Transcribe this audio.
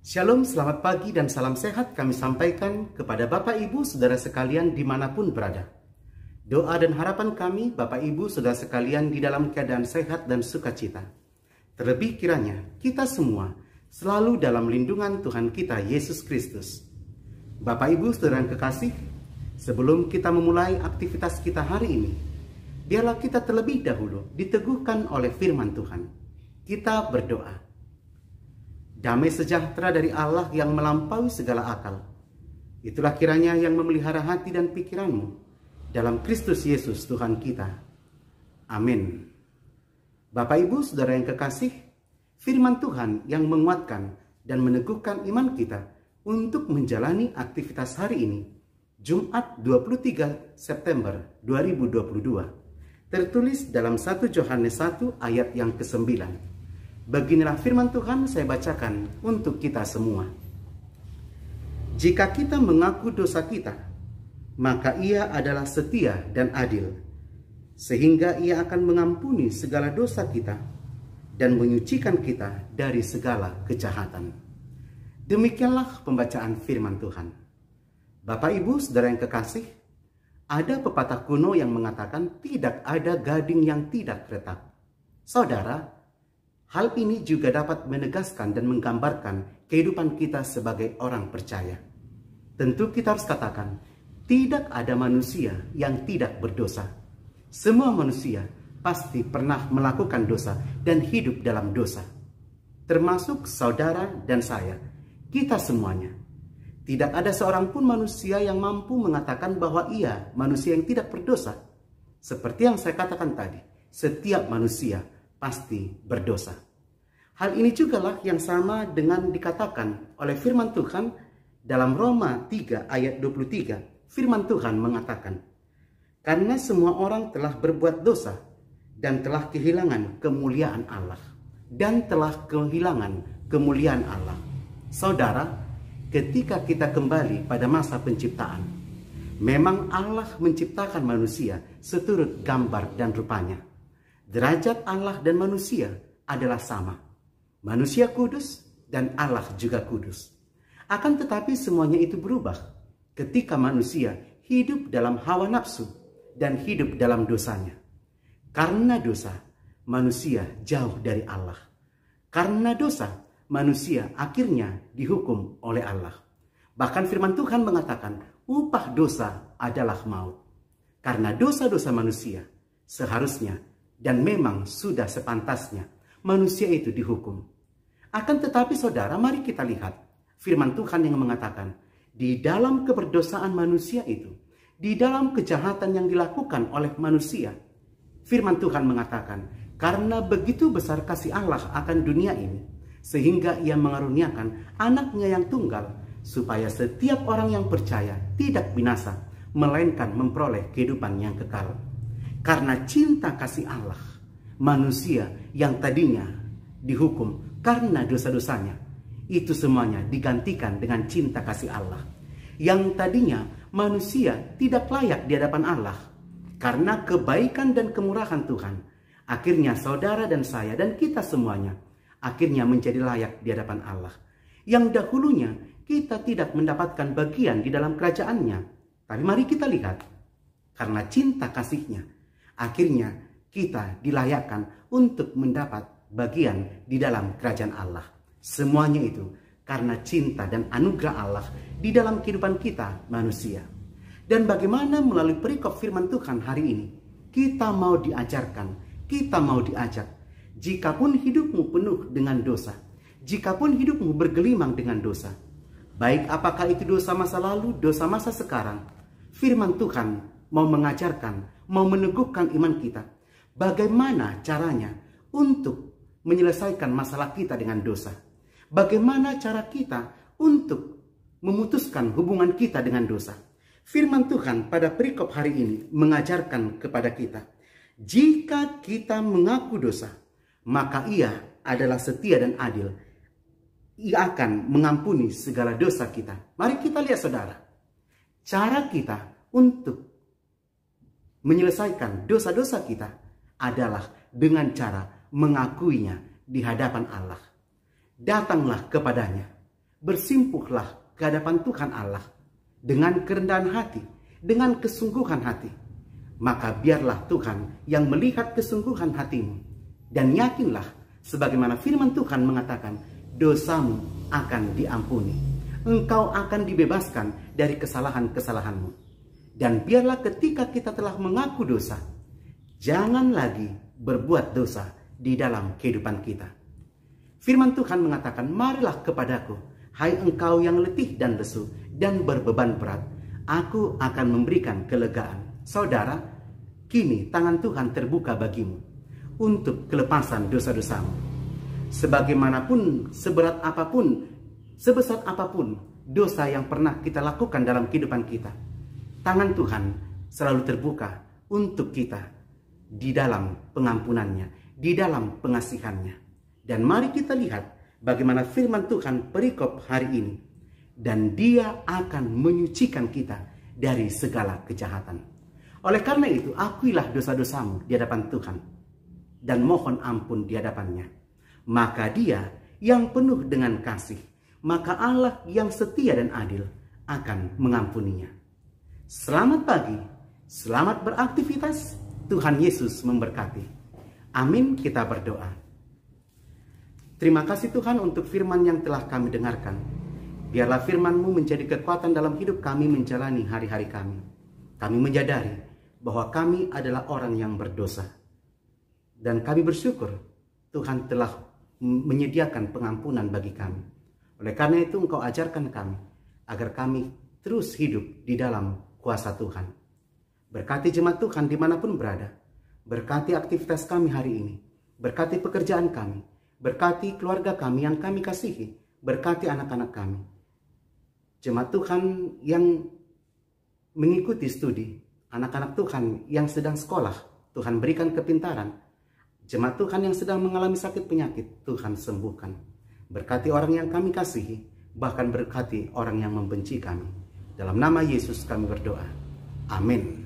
Shalom, selamat pagi dan salam sehat kami sampaikan kepada Bapak Ibu Saudara sekalian dimanapun berada. Doa dan harapan kami Bapak Ibu Saudara sekalian di dalam keadaan sehat dan sukacita. Terlebih kiranya kita semua selalu dalam lindungan Tuhan kita Yesus Kristus. Bapak Ibu Saudara yang kekasih, sebelum kita memulai aktivitas kita hari ini, biarlah kita terlebih dahulu diteguhkan oleh firman Tuhan. Kita berdoa. Damai sejahtera dari Allah yang melampaui segala akal, itulah kiranya yang memelihara hati dan pikiranmu dalam Kristus Yesus Tuhan kita. Amin. Bapak Ibu Saudara yang kekasih, firman Tuhan yang menguatkan dan meneguhkan iman kita untuk menjalani aktivitas hari ini, Jumat 23 September 2022, tertulis dalam 1 Yohanes 1 ayat yang ke-9. Beginilah firman Tuhan saya bacakan untuk kita semua. Jika kita mengaku dosa kita, maka Ia adalah setia dan adil, sehingga Ia akan mengampuni segala dosa kita dan menyucikan kita dari segala kejahatan. Demikianlah pembacaan firman Tuhan. Bapak Ibu Saudara yang kekasih, ada pepatah kuno yang mengatakan tidak ada gading yang tidak retak. Saudara, hal ini juga dapat menegaskan dan menggambarkan kehidupan kita sebagai orang percaya. Tentu kita harus katakan, tidak ada manusia yang tidak berdosa. Semua manusia pasti pernah melakukan dosa dan hidup dalam dosa. Termasuk saudara dan saya, kita semuanya. Tidak ada seorang pun manusia yang mampu mengatakan bahwa ia manusia yang tidak berdosa. Seperti yang saya katakan tadi, setiap manusia pasti berdosa. Hal ini jugalah yang sama dengan dikatakan oleh firman Tuhan dalam Roma 3 ayat 23. Firman Tuhan mengatakan, karena semua orang telah berbuat dosa dan telah kehilangan kemuliaan Allah. Dan telah kehilangan kemuliaan Allah. Saudara, ketika kita kembali pada masa penciptaan, memang Allah menciptakan manusia seturut gambar dan rupanya. Derajat Allah dan manusia adalah sama. Manusia kudus dan Allah juga kudus. Akan tetapi semuanya itu berubah ketika manusia hidup dalam hawa nafsu dan hidup dalam dosanya. Karena dosa, manusia jauh dari Allah. Karena dosa, manusia akhirnya dihukum oleh Allah. Bahkan firman Tuhan mengatakan, upah dosa adalah maut. Karena dosa-dosa manusia seharusnya dan memang sudah sepantasnya manusia itu dihukum. Akan tetapi saudara, mari kita lihat firman Tuhan yang mengatakan, di dalam keberdosaan manusia itu, di dalam kejahatan yang dilakukan oleh manusia, firman Tuhan mengatakan, karena begitu besar kasih Allah akan dunia ini, sehingga Ia mengaruniakan anaknya yang tunggal, supaya setiap orang yang percaya tidak binasa, melainkan memperoleh kehidupan yang kekal. Karena cinta kasih Allah, manusia yang tadinya dihukum karena dosa-dosanya, itu semuanya digantikan dengan cinta kasih Allah. Yang tadinya manusia tidak layak di hadapan Allah, karena kebaikan dan kemurahan Tuhan, akhirnya saudara dan saya dan kita semuanya akhirnya menjadi layak di hadapan Allah. Yang dahulunya kita tidak mendapatkan bagian di dalam kerajaannya. Tapi mari kita lihat, karena cinta kasihnya, akhirnya kita dilayakkan untuk mendapat bagian di dalam kerajaan Allah. Semuanya itu karena cinta dan anugerah Allah di dalam kehidupan kita manusia. Dan bagaimana melalui perikop firman Tuhan hari ini, kita mau diajarkan, kita mau diajak, jikapun hidupmu penuh dengan dosa, jikapun hidupmu bergelimang dengan dosa, baik apakah itu dosa masa lalu, dosa masa sekarang, firman Tuhan mau mengajarkan, mau meneguhkan iman kita. Bagaimana caranya untuk menyelesaikan masalah kita dengan dosa? Bagaimana cara kita untuk memutuskan hubungan kita dengan dosa? Firman Tuhan pada perikop hari ini mengajarkan kepada kita, jika kita mengaku dosa, maka Ia adalah setia dan adil. Ia akan mengampuni segala dosa kita. Mari kita lihat saudara, cara kita untuk menyelesaikan dosa-dosa kita adalah dengan cara mengakuinya di hadapan Allah. Datanglah kepadanya, bersimpuhlah ke hadapan Tuhan Allah dengan kerendahan hati, dengan kesungguhan hati. Maka biarlah Tuhan yang melihat kesungguhan hatimu, dan yakinlah sebagaimana firman Tuhan mengatakan, dosamu akan diampuni, engkau akan dibebaskan dari kesalahan-kesalahanmu. Dan biarlah ketika kita telah mengaku dosa, jangan lagi berbuat dosa di dalam kehidupan kita. Firman Tuhan mengatakan, marilah kepadaku, hai engkau yang letih dan lesu dan berbeban berat, aku akan memberikan kelegaan. Saudara, kini tangan Tuhan terbuka bagimu untuk kelepasan dosa-dosamu. Sebagaimanapun, seberat apapun, sebesar apapun dosa yang pernah kita lakukan dalam kehidupan kita, tangan Tuhan selalu terbuka untuk kita di dalam pengampunannya, di dalam pengasihannya. Dan mari kita lihat bagaimana firman Tuhan perikop hari ini. Dan Dia akan menyucikan kita dari segala kejahatan. Oleh karena itu, akuilah dosa-dosamu di hadapan Tuhan dan mohon ampun di hadapannya. Maka Dia yang penuh dengan kasih, maka Allah yang setia dan adil akan mengampuninya. Selamat pagi, selamat beraktivitas. Tuhan Yesus memberkati. Amin, kita berdoa. Terima kasih Tuhan untuk firman yang telah kami dengarkan. Biarlah firman-Mu menjadi kekuatan dalam hidup kami menjalani hari-hari kami. Kami menyadari bahwa kami adalah orang yang berdosa. Dan kami bersyukur Tuhan telah menyediakan pengampunan bagi kami. Oleh karena itu Engkau ajarkan kami agar kami terus hidup di dalam kuasa Tuhan. Berkati jemaat Tuhan dimanapun berada. Berkati aktivitas kami hari ini. Berkati pekerjaan kami. Berkati keluarga kami yang kami kasihi. Berkati anak-anak kami. Jemaat Tuhan yang mengikuti studi. Anak-anak Tuhan yang sedang sekolah. Tuhan berikan kepintaran. Jemaat Tuhan yang sedang mengalami sakit penyakit. Tuhan sembuhkan. Berkati orang yang kami kasihi. Bahkan berkati orang yang membenci kami. Dalam nama Yesus kami berdoa. Amin.